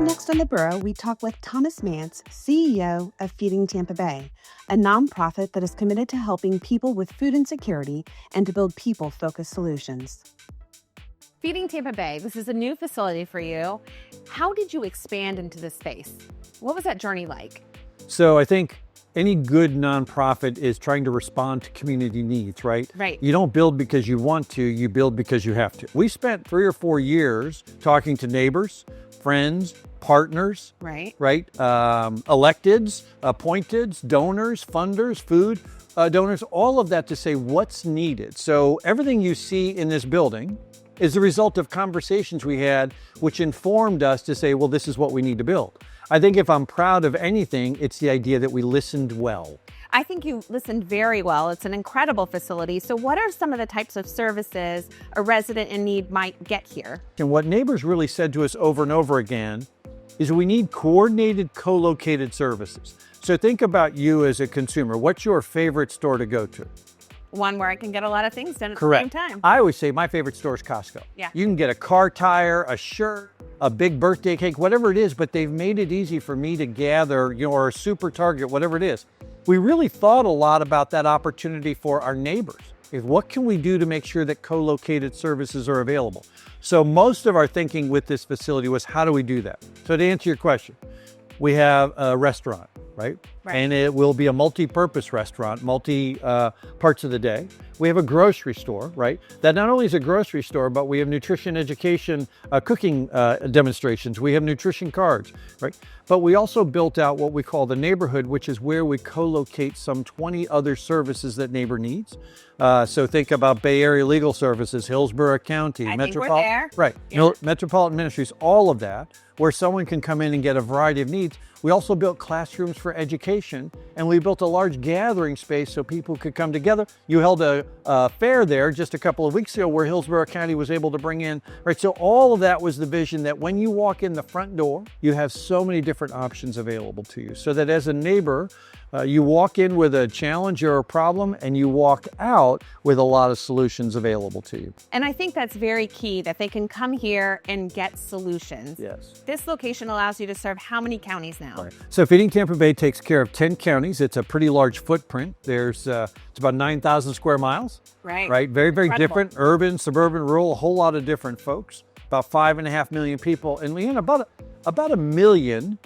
Next on the Borough, we talk with Thomas Mance, CEO of Feeding Tampa Bay, a nonprofit that is committed to helping people with food insecurity and to build people-focused solutions. Feeding Tampa Bay, this is a new facility for you. How did you expand into this space? What was that journey like? So I think any good nonprofit is trying to respond to community needs, right? Right. You don't build because you want to, you build because you have to. We spent 3 or 4 years talking to neighbors, friends, partners, right? Electeds, appointeds, donors, funders, food donors, all of that to say what's needed. So everything you see in this building is the result of conversations we had, which informed us to say, well, this is what we need to build. I think if I'm proud of anything, it's the idea that we listened well. I think you listened very well. It's an incredible facility. So what are some of the types of services a resident in need might get here? And what neighbors really said to us over and over again is we need coordinated, co-located services. So think about you as a consumer. What's your favorite store to go to? One where I can get a lot of things done at Correct. the same time. I always say my favorite store is Costco. Yeah. You can get a car tire, a shirt, a big birthday cake, whatever it is, but they've made it easy for me to gather, or a super Target, whatever it is. We really thought a lot about that opportunity for our neighbors. What can we do to make sure that co-located services are available? So most of our thinking with this facility was, how do we do that? So to answer your question, we have a restaurant, right? And it will be a multi-purpose restaurant, parts of the day. We have a grocery store, right? That not only is a grocery store, but we have nutrition education, cooking demonstrations. We have nutrition cards, right? But we also built out what we call the neighborhood, which is where we co-locate some 20 other services that neighbor needs. So think about Bay Area Legal Services, Hillsborough County, Metropolitan Ministries, all of that, where someone can come in and get a variety of needs. We also built classrooms for education, and we built a large gathering space so people could come together. You held a fair there just a couple of weeks ago where Hillsborough County was able to bring in, right? So all of that was the vision that when you walk in the front door, you have so many different options available to you. So that as a neighbor, you walk in with a challenge or a problem, and you walk out with a lot of solutions available to you. And I think that's very key, that they can come here and get solutions. Yes. This location allows you to serve how many counties now? Right. So Feeding Tampa Bay takes care of 10 counties. It's a pretty large footprint. There's it's about 9,000 square miles. Right. Very, very Incredible. different. Urban, suburban, rural, a whole lot of different folks. About 5.5 million people, and we had about a million,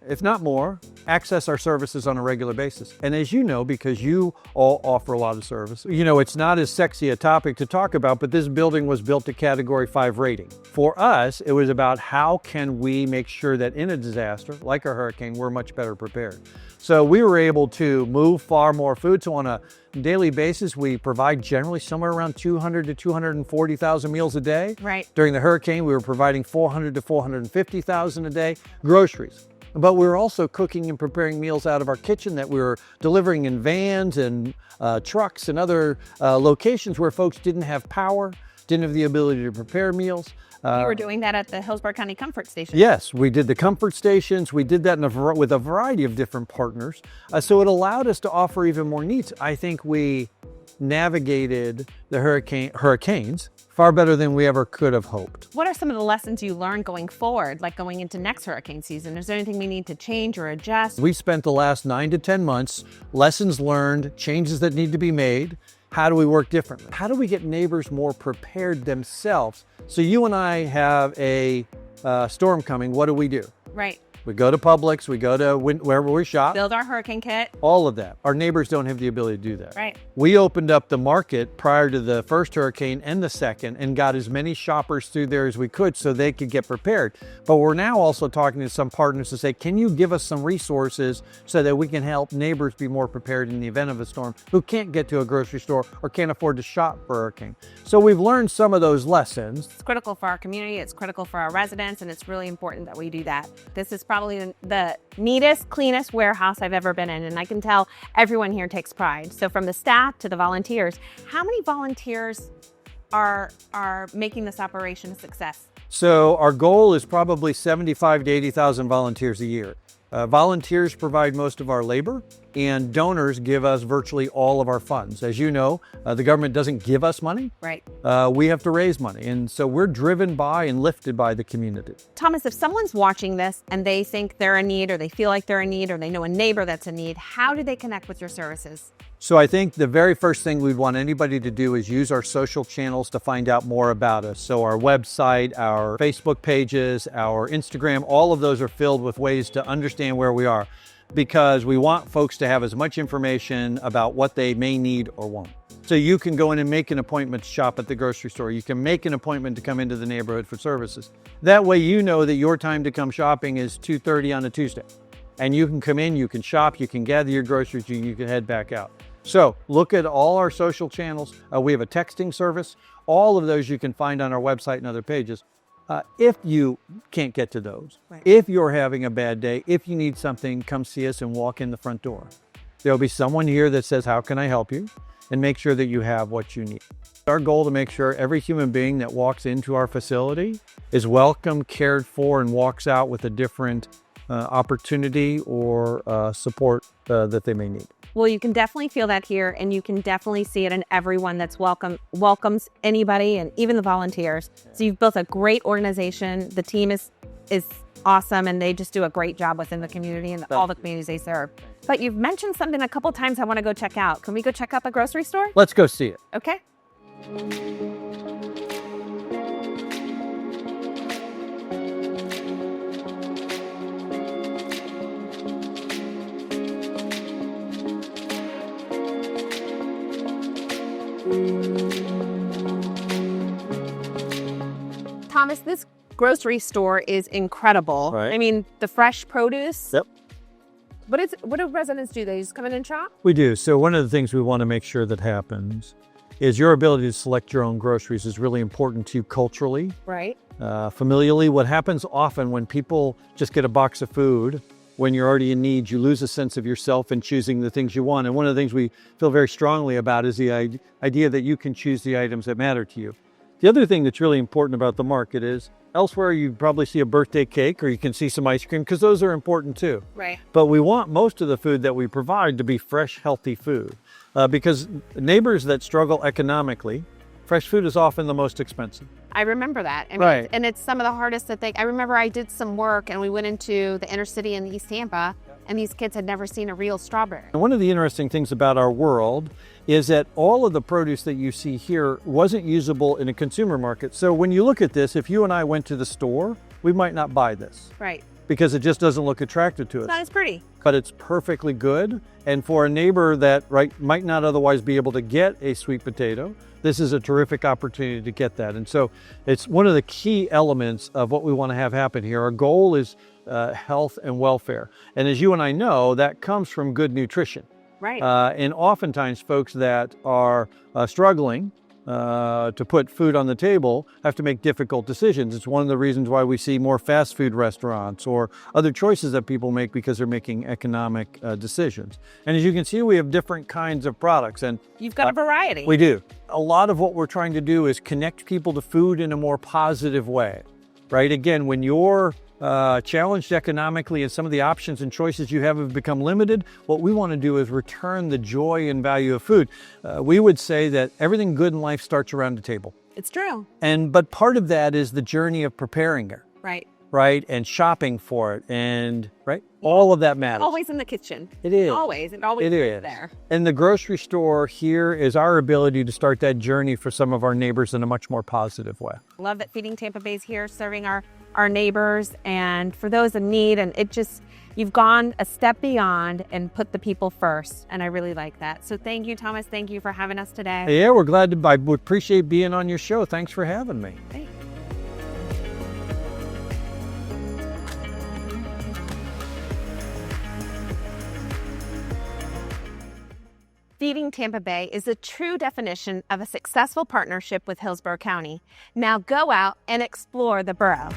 if not more, access our services on a regular basis. And as you know, because you all offer a lot of service, it's not as sexy a topic to talk about, but this building was built to Category 5 rating. For us, it was about how can we make sure that in a disaster, like a hurricane, we're much better prepared. So we were able to move far more food. So on a daily basis, we provide generally somewhere around 200 to 240,000 meals a day. Right. During the hurricane, we were providing 400 to 450,000 a day. Groceries. But we were also cooking and preparing meals out of our kitchen that we were delivering in vans and trucks and other locations where folks didn't have power, didn't have the ability to prepare meals. You were doing that at the Hillsborough County Comfort Station. Yes, we did the comfort stations. We did that with a variety of different partners. So it allowed us to offer even more needs. I think we navigated the hurricanes far better than we ever could have hoped. What are some of the lessons you learned going forward, like going into next hurricane season? Is there anything we need to change or adjust? We spent the last 9 to 10 months, lessons learned, changes that need to be made. How do we work differently? How do we get neighbors more prepared themselves? So you and I have a storm coming. What do? Right. We go to Publix, we go to wherever we shop. Build our hurricane kit. All of that. Our neighbors don't have the ability to do that. Right. We opened up the market prior to the first hurricane and the second and got as many shoppers through there as we could so they could get prepared. But we're now also talking to some partners to say, can you give us some resources so that we can help neighbors be more prepared in the event of a storm who can't get to a grocery store or can't afford to shop for a hurricane? So we've learned some of those lessons. It's critical for our community, it's critical for our residents, and it's really important that we do that. This is probably the neatest, cleanest warehouse I've ever been in, and I can tell everyone here takes pride. So from the staff to the volunteers, how many volunteers are making this operation a success? So our goal is probably 75 to 80,000 volunteers a year. Volunteers provide most of our labor. and donors give us virtually all of our funds. As you know, the government doesn't give us money. Right. We have to raise money. And so we're driven by and lifted by the community. Thomas, if someone's watching this and they think they're in need, or they feel like they're in need, or they know a neighbor that's in need, how do they connect with your services? So I think the very first thing we'd want anybody to do is use our social channels to find out more about us. So our website, our Facebook pages, our Instagram, all of those are filled with ways to understand where we are, because we want folks to have as much information about what they may need or want. So you can go in and make an appointment to shop at the grocery store. You can make an appointment to come into the neighborhood for services. That way you know that your time to come shopping is 2:30 on a Tuesday. And you can come in, you can shop, you can gather your groceries, and you can head back out. So look at all our social channels. We have a texting service. All of those you can find on our website and other pages. If you can't get to those, Right. if you're having a bad day, if you need something, come see us and walk in the front door. There'll be someone here that says, how can I help you? And make sure that you have what you need. Our goal to make sure every human being that walks into our facility is welcome, cared for, and walks out with a different opportunity or support that they may need. Well, you can definitely feel that here, and you can definitely see it in everyone that's welcomes anybody, and even the volunteers. So you've built a great organization. The team is awesome, and they just do a great job within the community and all the communities they serve. But you've mentioned something a couple times I want to go check out. Can we go check out the grocery store? Let's go see it. Okay. Thomas, this grocery store is incredible. Right. I mean, the fresh produce. Yep. What do residents do? They just come in and shop? We do. So one of the things we want to make sure that happens is your ability to select your own groceries is really important to you culturally, Right. familially. What happens often when people just get a box of food, when you're already in need, you lose a sense of yourself in choosing the things you want. And one of the things we feel very strongly about is the idea that you can choose the items that matter to you. The other thing that's really important about the market is elsewhere you probably see a birthday cake, or you can see some ice cream, because those are important too. Right. But we want most of the food that we provide to be fresh, healthy food, because neighbors that struggle economically, fresh food is often the most expensive. I remember that. I mean, Right. and it's some of the hardest that I remember I did some work, and we went into the inner city in East Tampa, and these kids had never seen a real strawberry. And one of the interesting things about our world is that all of the produce that you see here wasn't usable in a consumer market. So when you look at this, if you and I went to the store, we might not buy this Right. because it just doesn't look attractive to us. It's not as pretty. But it's perfectly good. And for a neighbor that might not otherwise be able to get a sweet potato, this is a terrific opportunity to get that. And so it's one of the key elements of what we want to have happen here. Our goal is health and welfare. And as you and I know, that comes from good nutrition. Right. And oftentimes folks that are struggling to put food on the table have to make difficult decisions. It's one of the reasons why we see more fast food restaurants or other choices that people make, because they're making economic decisions. And as you can see, we have different kinds of products. And You've got a variety. we do. A lot of what we're trying to do is connect people to food in a more positive way, right? Again, when you're challenged economically and some of the options and choices you have become limited, what we want to do is return the joy and value of food. We would say that everything good in life starts around the table. It's true. But part of that is the journey of preparing it, Right. and shopping for it, and all of that matters. Always in the kitchen. It is. Always. It always It is. there. And the grocery store here is our ability to start that journey for some of our neighbors in a much more positive way. Love that Feeding Tampa Bay is here serving our neighbors and for those in need. And you've gone a step beyond and put the people first. And I really like that. So thank you, Thomas. Thank you for having us today. Yeah, we're glad to. I would appreciate being on your show. Thanks for having me. Thanks. Feeding Tampa Bay is a true definition of a successful partnership with Hillsborough County. Now go out and explore the borough.